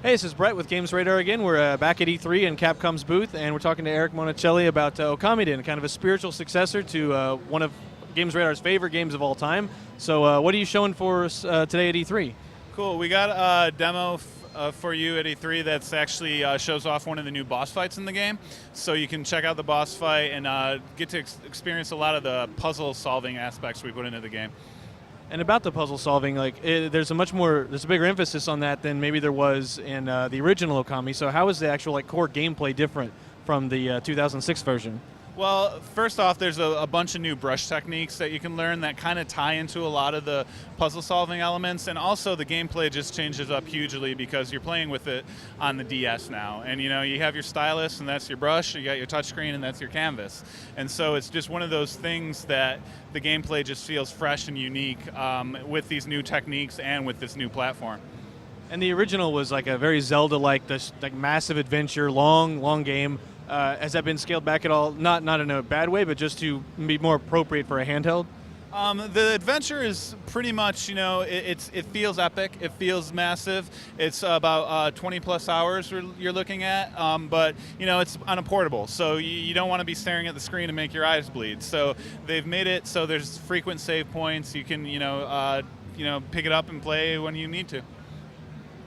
Hey, this is Brett with Games Radar again. We're back at E3 in Capcom's booth, and we're talking to Eric Monicelli about Okamiden, kind of a spiritual successor to one of Games Radar's favorite games of all time. So what are you showing for us today at E3? Cool. We got a demo for you at E3 that's actually shows off one of the new boss fights in the game. So you can check out the boss fight and get to experience a lot of the puzzle-solving aspects we put into the game. And about the puzzle solving, there's a bigger emphasis on that than maybe there was in the original Okami. So how is the actual core gameplay different from the 2006 version? Well, first off, there's a bunch of new brush techniques that you can learn that kind of tie into a lot of the puzzle-solving elements, and also the gameplay just changes up hugely because you're playing with it on the DS now. And you have your stylus, and that's your brush. You got your touchscreen, and that's your canvas. And so it's just one of those things that the gameplay just feels fresh and unique with these new techniques and with this new platform. And the original was like a very Zelda-like, this massive adventure, long game. Has that been scaled back at all? Not in a bad way, but just to be more appropriate for a handheld? The adventure is pretty much, it feels epic. It feels massive. It's about 20 plus hours you're looking at, but it's on a portable, so you don't want to be staring at the screen and make your eyes bleed. So they've made it so there's frequent save points. You can pick it up and play when you need to.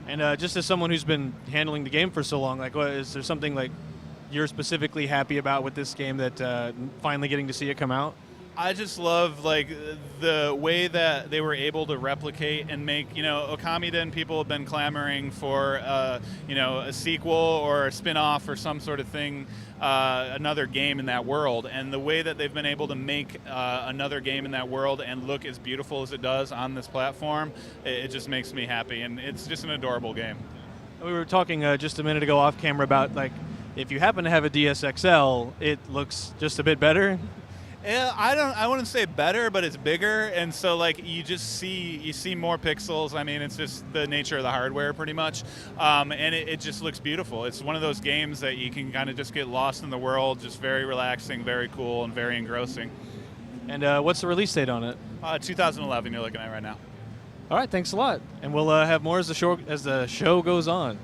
And just as someone who's been handling the game for so long, is there something you're specifically happy about with this game that finally getting to see it come out? I just love the way that they were able to replicate and make, Okamiden, people have been clamoring for a sequel or a spin-off or some sort of thing, another game in that world. And the way that they've been able to make another game in that world and look as beautiful as it does on this platform, it just makes me happy, and it's just an adorable game. We were talking just a minute ago off camera about if you happen to have a DSXL, it looks just a bit better. Yeah, I wouldn't say better, but it's bigger, and so you see more pixels. I mean, it's just the nature of the hardware, pretty much, and it just looks beautiful. It's one of those games that you can kind of just get lost in the world, just very relaxing, very cool, and very engrossing. And what's the release date on it? 2011. You're looking at right now. All right, thanks a lot, and we'll have more as the show goes on.